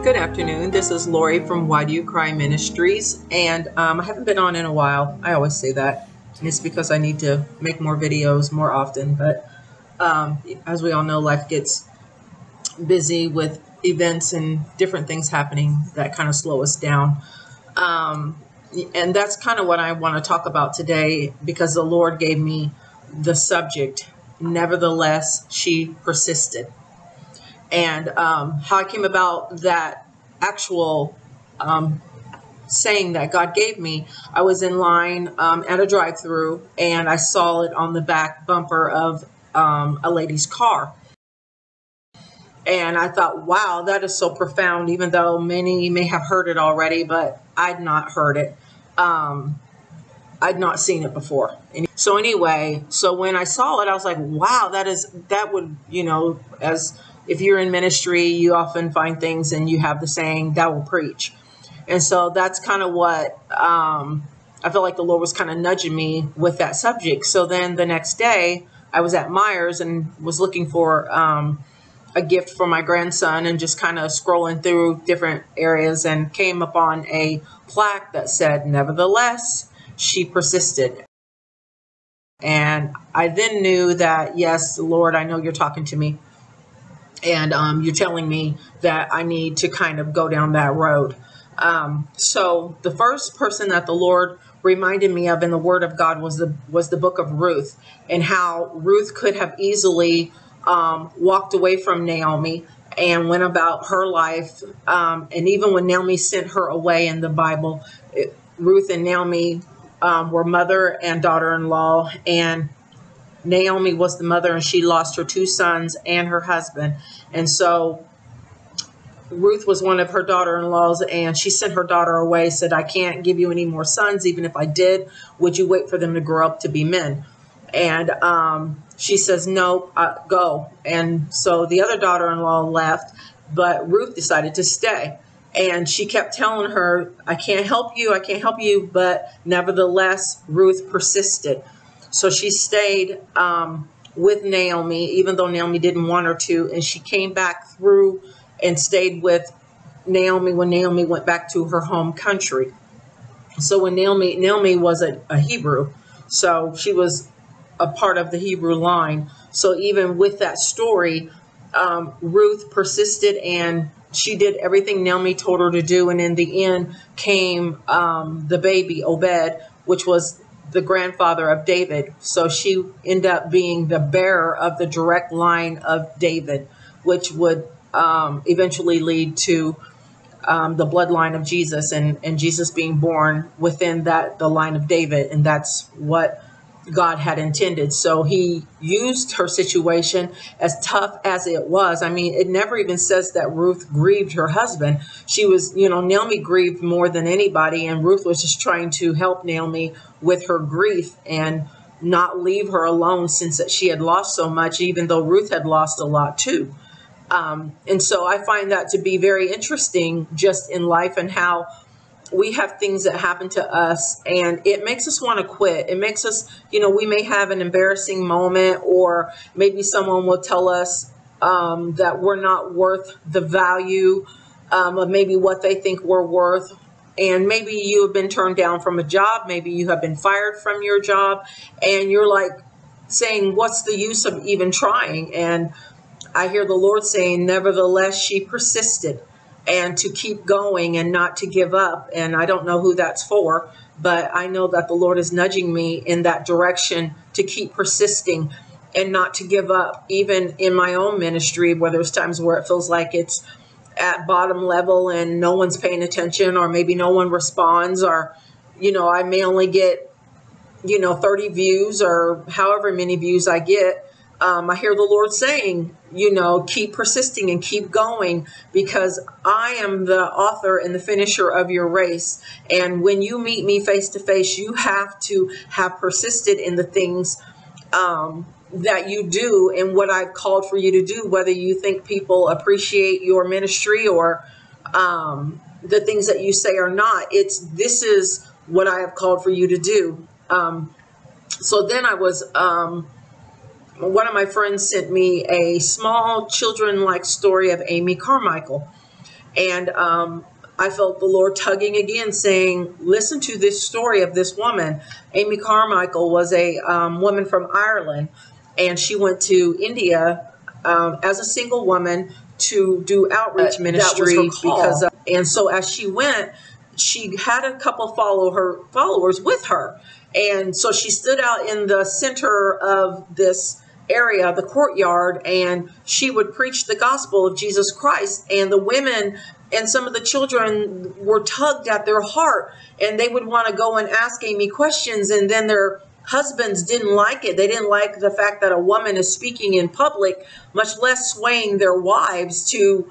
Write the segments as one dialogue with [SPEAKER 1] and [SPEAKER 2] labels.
[SPEAKER 1] Good afternoon. This is Lori from Wdyc Ministries, and I haven't been on in a while. I always say that, and it's because I need to make more videos more often. But as we all know, life gets busy with events and different things happening that kind of slow us down. And that's kind of what I want to talk about today, because the Lord gave me the subject, nevertheless, she persisted. And how I came about that actual saying that God gave me, I was in line at a drive-through, and I saw it on the back bumper of a lady's car. And I thought, wow, that is so profound, even though many may have heard it already, but I'd not heard it. I'd not seen it before. So anyway, so when I saw it, I was like, wow, that would, as if you're in ministry, you often find things and you have the saying, that will preach. And so that's kind of what I feel like the Lord was kind of nudging me with that subject. So then the next day I was at Myers and was looking for a gift for my grandson, and just kind of scrolling through different areas and came upon a plaque that said, nevertheless, she persisted. And I then knew that, yes, Lord, I know you're talking to me. And you're telling me that I need to kind of go down that road. So the first person that the Lord reminded me of in the Word of God was the book of Ruth, and how Ruth could have easily walked away from Naomi and went about her life. And even when Naomi sent her away in the Bible, Ruth and Naomi were mother and daughter-in-law, and Naomi was the mother, and she lost her 2 sons and her husband. And so Ruth was one of her daughter-in-laws, and she sent her daughter away, said, I can't give you any more sons. Even if I did, would you wait for them to grow up to be men? And she says, no, go. And so the other daughter-in-law left, but Ruth decided to stay. And she kept telling her, I can't help you, but nevertheless, Ruth persisted. So she stayed with Naomi, even though Naomi didn't want her to, and she came back through and stayed with Naomi when Naomi went back to her home country. So when Naomi was a Hebrew, so she was a part of the Hebrew line. So even with that story, Ruth persisted, and she did everything Naomi told her to do. And in the end came the baby, Obed, which was the grandfather of David. So she ended up being the bearer of the direct line of David, which would eventually lead to the bloodline of Jesus, and Jesus being born within the line of David. And that's what God had intended. So he used her situation, as tough as it was. I mean, it never even says that Ruth grieved her husband. She was, Naomi grieved more than anybody, and Ruth was just trying to help Naomi with her grief and not leave her alone, since that she had lost so much, even though Ruth had lost a lot too. And so I find that to be very interesting just in life, and how we have things that happen to us and it makes us want to quit. It makes us, we may have an embarrassing moment, or maybe someone will tell us that we're not worth the value of maybe what they think we're worth. And maybe you have been turned down from a job. Maybe you have been fired from your job, and you're like saying, what's the use of even trying? And I hear the Lord saying, nevertheless, she persisted, and to keep going and not to give up. And I don't know who that's for, but I know that the Lord is nudging me in that direction to keep persisting and not to give up, even in my own ministry, where there's times where it feels like it's at bottom level and no one's paying attention, or maybe no one responds, or, I may only get, 30 views or however many views I get. I hear the Lord saying, keep persisting and keep going, because I am the author and the finisher of your race. And when you meet me face to face, you have to have persisted in the things that you do and what I've called for you to do, whether you think people appreciate your ministry or the things that you say or not. This is what I have called for you to do. So then I was one of my friends sent me a small children-like story of Amy Carmichael. And I felt the Lord tugging again, saying, listen to this story of this woman. Amy Carmichael was a woman from Ireland, and she went to India as a single woman to do outreach ministry. Because and so as she went, she had a couple followers with her. And so she stood out in the center of this area, the courtyard, and she would preach the gospel of Jesus Christ. And the women and some of the children were tugged at their heart, and they would want to go and ask Amy questions, and then their husbands didn't like it. They didn't like the fact that a woman is speaking in public, much less swaying their wives to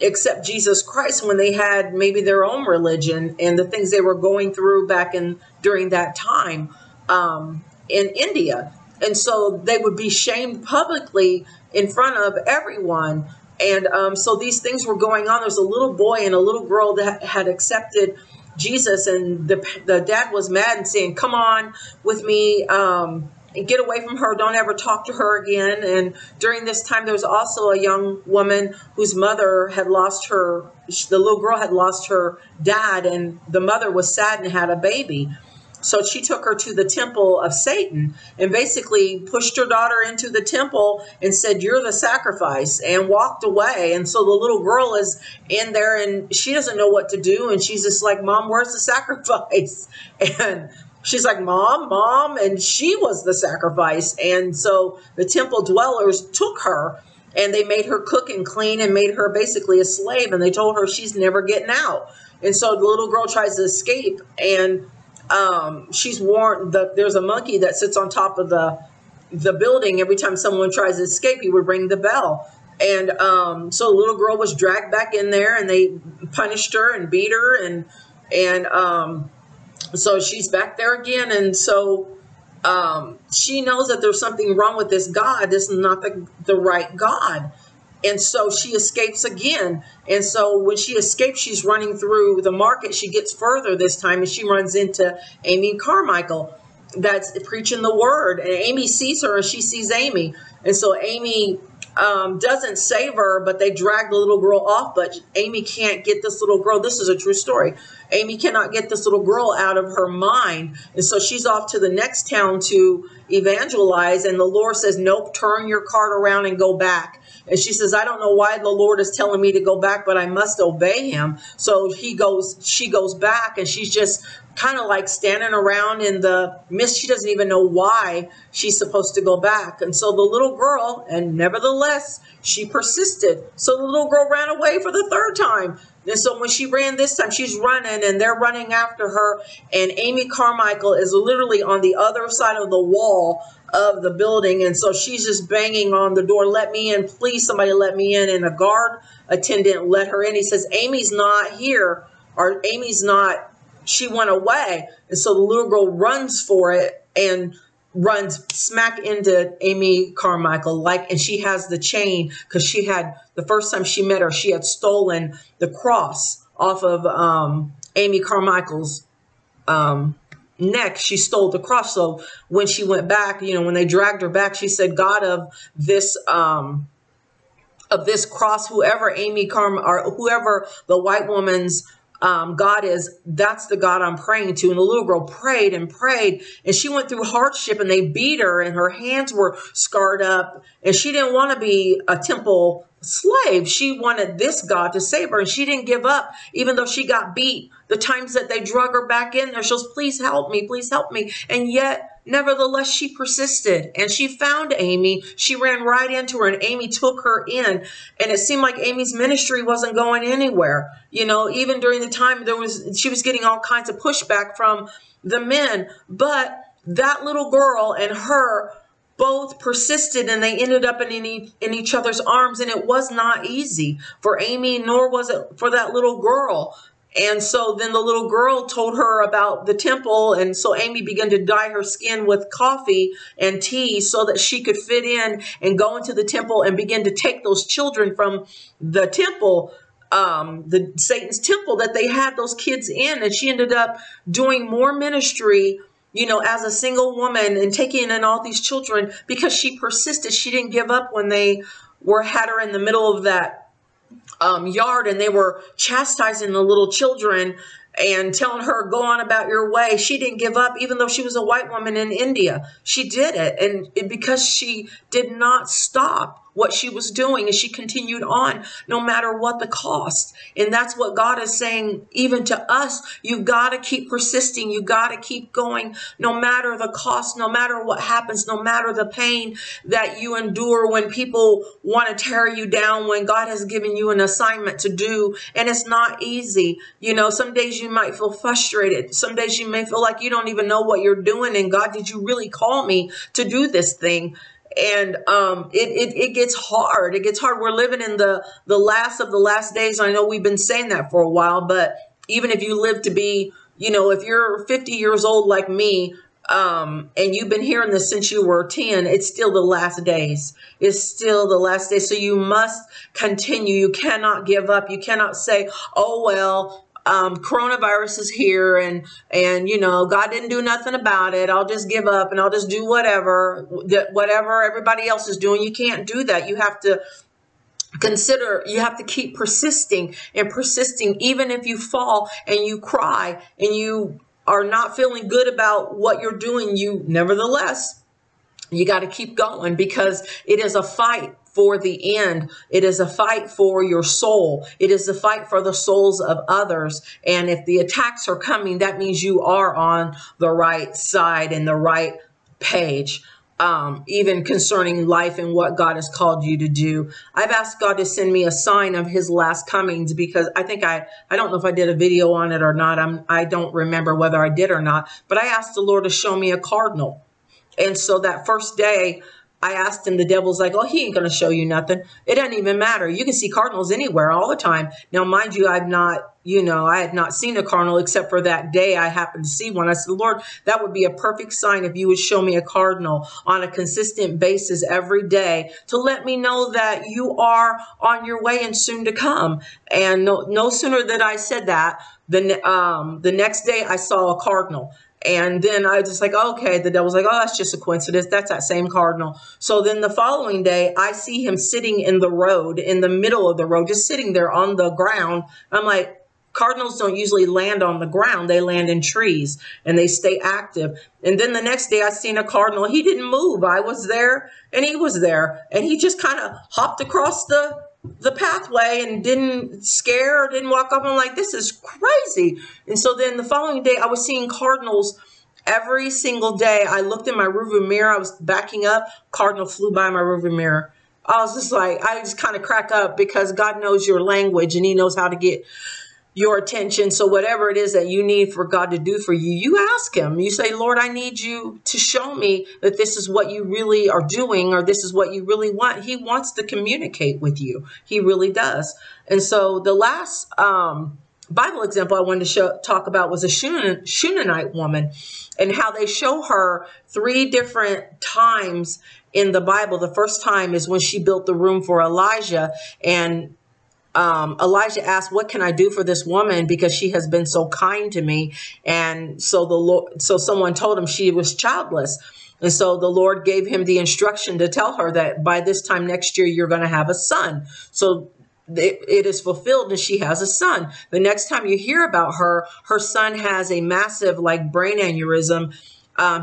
[SPEAKER 1] accept Jesus Christ when they had maybe their own religion and the things they were going through back in during that time in India. And so they would be shamed publicly in front of everyone. And so these things were going on. There's a little boy and a little girl that had accepted Jesus, and the dad was mad and saying, come on with me, and get away from her. Don't ever talk to her again. And during this time, there was also a young woman whose mother had lost her, the little girl had lost her dad, and the mother was sad and had a baby. So she took her to the temple of Satan and basically pushed her daughter into the temple and said, you're the sacrifice, and walked away. And so the little girl is in there and she doesn't know what to do. And she's just like, Mom, where's the sacrifice? And she's like, Mom, and she was the sacrifice. And so the temple dwellers took her and they made her cook and clean and made her basically a slave. And they told her she's never getting out. And so the little girl tries to escape, and she's warned that there's a monkey that sits on top of the building. Every time someone tries to escape, he would ring the bell. And so the little girl was dragged back in there, and they punished her and beat her, and so she's back there again. And so she knows that there's something wrong with this God. This is not the right God. And so she escapes again. And so when she escapes, she's running through the market. She gets further this time, and she runs into Amy Carmichael that's preaching the word. And Amy sees her, and she sees Amy. And so Amy doesn't save her, but they drag the little girl off. But Amy can't get this little girl. This is a true story. Amy cannot get this little girl out of her mind. And so she's off to the next town to evangelize. And the Lord says, nope, turn your cart around and go back. And she says, I don't know why the Lord is telling me to go back, but I must obey him. So she goes back, and she's just kind of like standing around in the mist. She doesn't even know why she's supposed to go back. And so the little girl, and nevertheless, she persisted. So the little girl ran away for the third time. And so when she ran this time, she's running, and they're running after her. And Amy Carmichael is literally on the other side of the wall of the building. And so she's just banging on the door, let me in, please, somebody let me in. And a guard attendant let her in. He says, Amy's not here, or Amy's not, she went away. And so the little girl runs for it and runs smack into Amy Carmichael, and she has the chain, because she had, the first time she met her, she had stolen the cross off of Amy Carmichael's neck. She stole the cross. So when she went back, when they dragged her back, she said, God of this cross, whoever or whoever the white woman's God is, that's the God I'm praying to. And the little girl prayed and prayed, and she went through hardship, and they beat her, and her hands were scarred up, and she didn't want to be a temple slave. She wanted this God to save her, and she didn't give up, even though she got beat. The times that they drug her back in there, she was, please help me, please help me. And yet, nevertheless, she persisted, and she found Amy. She ran right into her, and Amy took her in. And it seemed like Amy's ministry wasn't going anywhere. Even during the time she was getting all kinds of pushback from the men. But that little girl and her both persisted, and they ended up in each other's arms. And it was not easy for Amy, nor was it for that little girl. And so then the little girl told her about the temple. And so Amy began to dye her skin with coffee and tea so that she could fit in and go into the temple and begin to take those children from the temple, the Satan's temple that they had those kids in. And she ended up doing more ministry, as a single woman, and taking in all these children because she persisted. She didn't give up when they had her in the middle of that yard, and they were chastising the little children and telling her, go on about your way. She didn't give up, even though she was a white woman in India. She did it. And because she did not stop what she was doing, and she continued on no matter what the cost. And that's what God is saying even to us. You've got to keep persisting. You got to keep going no matter the cost, no matter what happens, no matter the pain that you endure when people want to tear you down, when God has given you an assignment to do. And it's not easy. You know, some days you might feel frustrated. Some days you may feel like you don't even know what you're doing. And God, did you really call me to do this thing? And it gets hard. It gets hard. We're living in the last of the last days. I know we've been saying that for a while, but even if you live to be, you know, if you're 50 years old like me, and you've been hearing this since you were 10, it's still the last days. It's still the last days. So you must continue. You cannot give up. You cannot say, oh, well, coronavirus is here, and you know, God didn't do nothing about it. I'll just give up and I'll just do whatever everybody else is doing. You can't do that. You have to consider, you have to keep persisting and persisting, even if you fall and you cry and you are not feeling good about what you're doing. Nevertheless, you got to keep going, because it is a fight for the end. It is a fight for your soul. It is a fight for the souls of others. And if the attacks are coming, that means you are on the right side and the right page. Even concerning life and what God has called you to do. I've asked God to send me a sign of his last comings, because I think I don't know if I did a video on it or not. I don't remember whether I did or not, but I asked the Lord to show me a cardinal. And so that first day I asked him, the devil's like, oh, he ain't going to show you nothing. It doesn't even matter. You can see cardinals anywhere all the time. Now, mind you, I had not seen a cardinal except for that day I happened to see one. I said, Lord, that would be a perfect sign if you would show me a cardinal on a consistent basis every day to let me know that you are on your way and soon to come. And no sooner than I said that, the next day I saw a cardinal. And then I was just like, okay, the devil's like, oh, that's just a coincidence. That's that same cardinal. So then the following day, I see him sitting in the road, in the middle of the road, just sitting there on the ground. I'm like, cardinals don't usually land on the ground. They land in trees and they stay active. And then the next day I seen a cardinal. He didn't move. I was there and he was there. And he just kind of hopped across the pathway and didn't scare, didn't walk up. I'm like, this is crazy. And so then the following day I was seeing cardinals every single day. I looked in my rearview mirror. I was backing up. Cardinal flew by my rearview mirror. I was just like, I just kind of crack up, because God knows your language and he knows how to get your attention. So whatever it is that you need for God to do for you, you ask him. You say, Lord, I need you to show me that this is what you really are doing, or this is what you really want. He wants to communicate with you. He really does. And so the last Bible example I wanted to talk about was a Shunammite woman, and how they show her 3 different times in the Bible. The first time is when she built the room for Elijah, and Elijah asked, what can I do for this woman, because she has been so kind to me? And so someone told him she was childless. And so the Lord gave him the instruction to tell her that by this time next year, you're going to have a son. So it is fulfilled and she has a son. The next time you hear about her, her son has a massive brain aneurysm.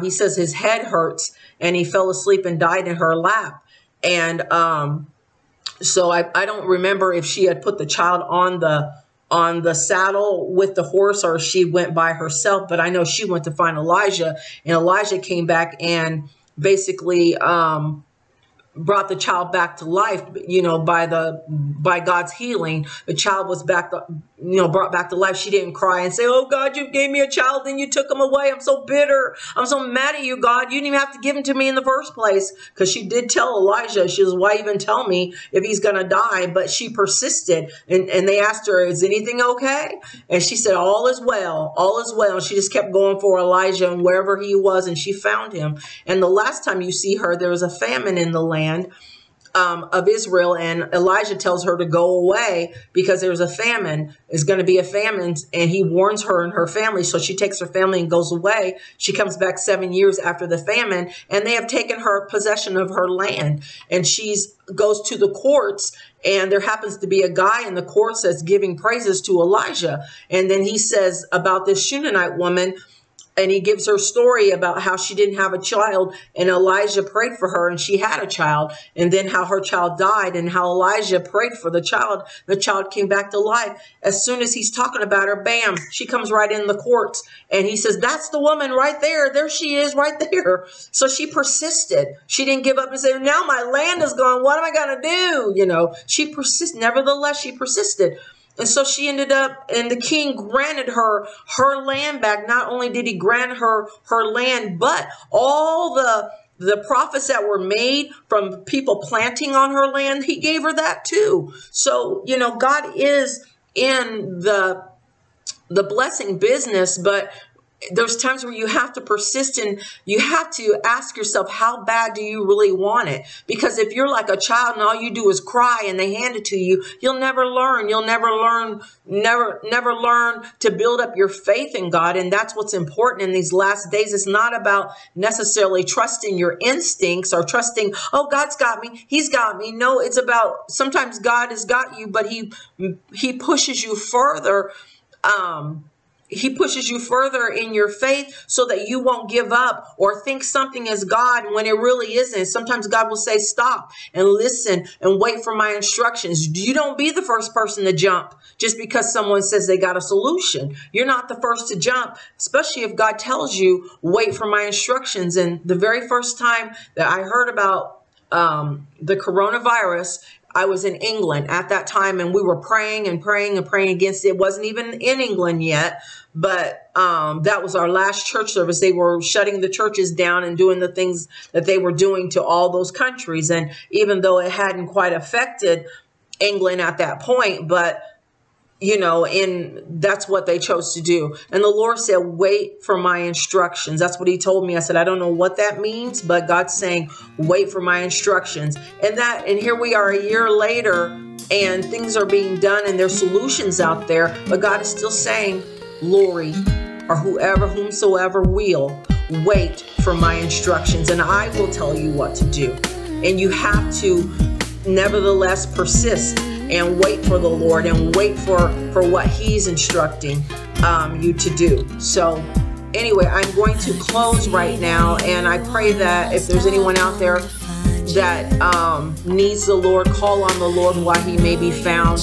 [SPEAKER 1] He says his head hurts and he fell asleep and died in her lap. And, so I don't remember if she had put the child on the saddle with the horse, or she went by herself, but I know she went to find Elijah, and Elijah came back and basically brought the child back to life, by God's healing. The child was brought back to life. She didn't cry and say, oh God, you gave me a child, then you took him away. I'm so bitter. I'm so mad at you, God. You didn't even have to give him to me in the first place. Because she did tell Elijah, she says, why even tell me if he's going to die? But she persisted, and they asked her, is anything okay? And she said, all is well, all is well. And she just kept going for Elijah and wherever he was, and she found him. And the last time you see her, there was a famine in the land. of Israel, and Elijah tells her to go away because there's a famine. It's going to be a famine, and he warns her and her family. So she takes her family and goes away. She comes back 7 years after the famine, and they have taken her possession of her land. And she's goes to the courts, and there happens to be a guy in the courts that's giving praises to Elijah. And then he says about this Shunammite woman, and he gives her story about how she didn't have a child, and Elijah prayed for her, and she had a child, and then how her child died, and how Elijah prayed for the child. The child came back to life. As soon as he's talking about her, bam, she comes right in the courts, and he says, that's the woman right there. There she is right there. So she persisted. She didn't give up and say, now my land is gone. What am I going to do? You know, she persisted. Nevertheless, she persisted. And so she ended up, and the king granted her her land back. Not only did he grant her her land, but all the profits that were made from people planting on her land, he gave her that too. So, you know, God is in the blessing business, but there's times where you have to persist, and you have to ask yourself, how bad do you really want it? Because if you're like a child and all you do is cry and they hand it to you, you'll never learn. You'll never learn to build up your faith in God. And that's what's important in these last days. It's not about necessarily trusting your instincts or trusting, oh, God's got me, he's got me. No, it's about sometimes God has got you, but he pushes you further. He pushes you further in your faith so that you won't give up or think something is God when it really isn't. Sometimes God will say, stop and listen and wait for my instructions. You don't be the first person to jump just because someone says they got a solution. You're not the first to jump, especially if God tells you, wait for my instructions. And the very first time that I heard about the coronavirus, I was in England at that time, and we were praying and praying and praying against it. It wasn't even in England yet, but that was our last church service. They were shutting the churches down and doing the things that they were doing to all those countries. And even though it hadn't quite affected England at that point, but you know, and that's what they chose to do. And the Lord said, wait for my instructions. That's what he told me. I said, I don't know what that means, but God's saying, wait for my instructions. And here we are a year later, and things are being done and there's solutions out there. But God is still saying, Lori, or whomsoever will, wait for my instructions, and I will tell you what to do. And you have to nevertheless persist and wait for the Lord and wait for what he's instructing you to do. So anyway, I'm going to close right now, and I pray that if there's anyone out there that needs the Lord, call on the Lord while he may be found.